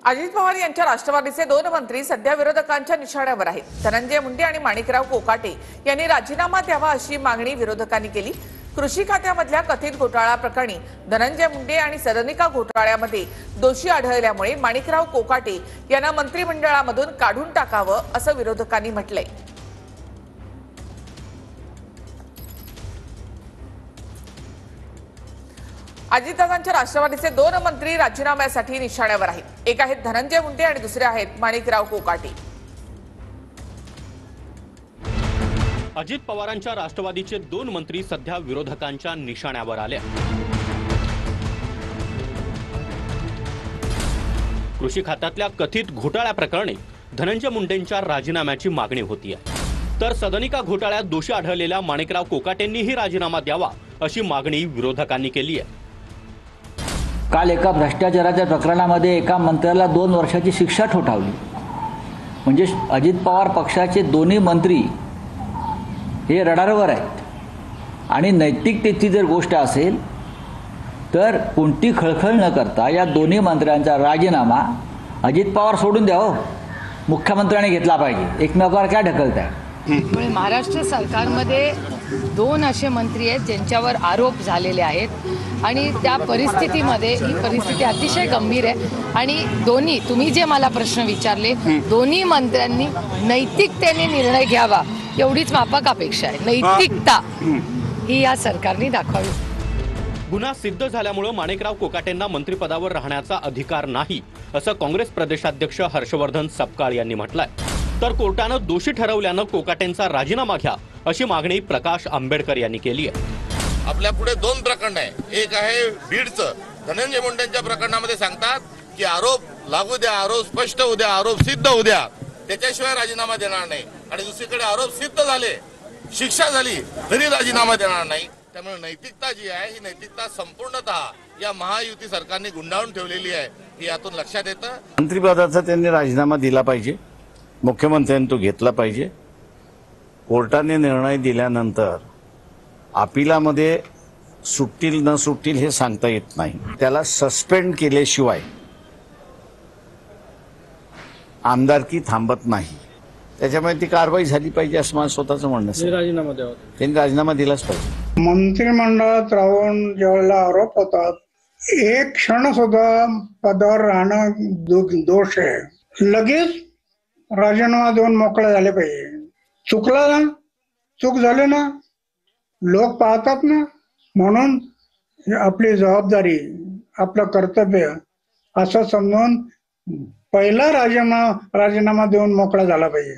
अजित पवार यांच्या राष्ट्रवादीचे दोन मंत्री सध्या विरोधकांच्या निशाण्यावर आहेत। धनंजय मुंडे आणि माणिकराव कोकाटे यांनी राजीनामा द्यावा अशी मागणी विरोधकांनी केली। कृषी खात्यामधल्या कथित घोटाळा प्रकरणी धनंजय मुंडे आणि सदनिका घोटाळ्यामध्ये दोषी आढळल्यामुळे माणिकराव कोकाटे यांना मंत्रिमंडळामधून काढून टाकावं असं विरोधकांनी म्हटलंय। अजितदादांच्या राष्ट्रवादीचे दोन मंत्री राजीनाम्यासाठी निशाण्यावर आहेत। एक आहेत धनंजय मुंडे आणि दुसरे आहेत माणिकराव कोकाटे। अजित पवारांच्या राष्ट्रवादीचे दोन मंत्री सध्या विरोधकांच्या निशाण्यावर आले। कृषी खात्यातल्या कथित घोटाळ्या प्रकरणी धनंजय मुंडेंच्या राजीनाम्याची मागणी होतीये, तर सदनिका घोटाळ्यात दोषी आढळलेल्या माणिकराव कोकाटेंनीही राजीनामा द्यावा अशी मागणी विरोधकांनी केली आहे। काल एका भ्रष्टाचाराच्या प्रकरणामध्ये एका मंत्र्याला 2 वर्षाची शिक्षा ठोठावली। म्हणजे अजित पवार पक्षाचे दोन्ही मंत्री हे रडारवर आहेत आणि नैतिकतेची जर गोष्ट असेल तर कोणती खळखळ न करता या दोन्ही मंत्र्यांचा राजीनामा अजित पवार सोडून द्या हो, मुख्यमंत्र्यांनी घेतला पाहिजे। एकमेकावर काय ढकलताय? महाराष्ट्र सरकारमध्ये दोन असे मंत्री आहेत ज्यांच्यावर आरोप झालेले आहेत आणि त्या परिस्थितीमध्ये ही परिस्थिती अतिशय गंभीर आहे आणि दोन्ही तुम्ही जे मला प्रश्न विचारले दोन्ही मंत्र्यांनी नैतिकतेने निर्णय घ्यावा एवढीच माफक अपेक्षा आहे। नैतिकता ही या सरकारने दाखवावी। गुन्हा सिद्ध झाल्यामुळे माणिकराव कोकाटेंना मंत्रिपदावर राहण्याचा अधिकार नाही असं काँग्रेस प्रदेशाध्यक्ष हर्षवर्धन सपकाळ यांनी म्हटलंय। तर कोर्टानं दोषी ठरवल्यानं कोकाटेंचा राजीनामा घ्या अशी मागणी प्रकाश आंबेडकर यांनी केली आहे। आपल्या पुढे दोन प्रकरण आहे। एक आहे बीडचं, धनंजय मुंडेंच्या प्रकरणामध्ये सांगतात की आरोप लागू द्या, आरोप स्पष्ट होऊ द्या, आरोप सिद्ध होऊ द्या, त्याच्याशिवाय राजीनामा देणार नाही। आणि दुसरीकडे आरोप सिद्ध झाले, शिक्षा झाली तरी राजीनामा देणार नाही। त्यामुळे नैतिकता जी आहे ही नैतिकता संपूर्णतः या महायुती सरकारने गुंडाळून ठेवलेली आहे, हे यातून लक्षात येतं। मंत्रिपदाचा त्यांनी राजीनामा दिला पाहिजे, मुख्यमंत्र्यांनी तो घेतला पाहिजे। कोर्टाने निर्णय दिल्यानंतर अपिलामध्ये सुटतील न सुटतील हे सांगता येत नाही। त्याला सस्पेंड केल्याशिवाय आमदारकी थांबत नाही, त्याच्यामुळे ती कारवाई झाली पाहिजे असं माझं स्वतःचं म्हणणं आहे। राजीनामा द्यावा, त्यांनी राजीनामा दिलाच पाहिजे। मंत्रिमंडळात राहून ज्यावेळेला आरोप होतात, एक क्षण सुद्धा पदावर राहणं दोष आहे। लगेच राजीनामा देऊन मोकळे झाले पाहिजे। चुकला ना, चूक झाली ना, लोक पाहतात ना, म्हणून आपली जबाबदारी, आपलं कर्तव्य असं समजून पहिला राजीनामा देऊन मोकळा झाला पाहिजे।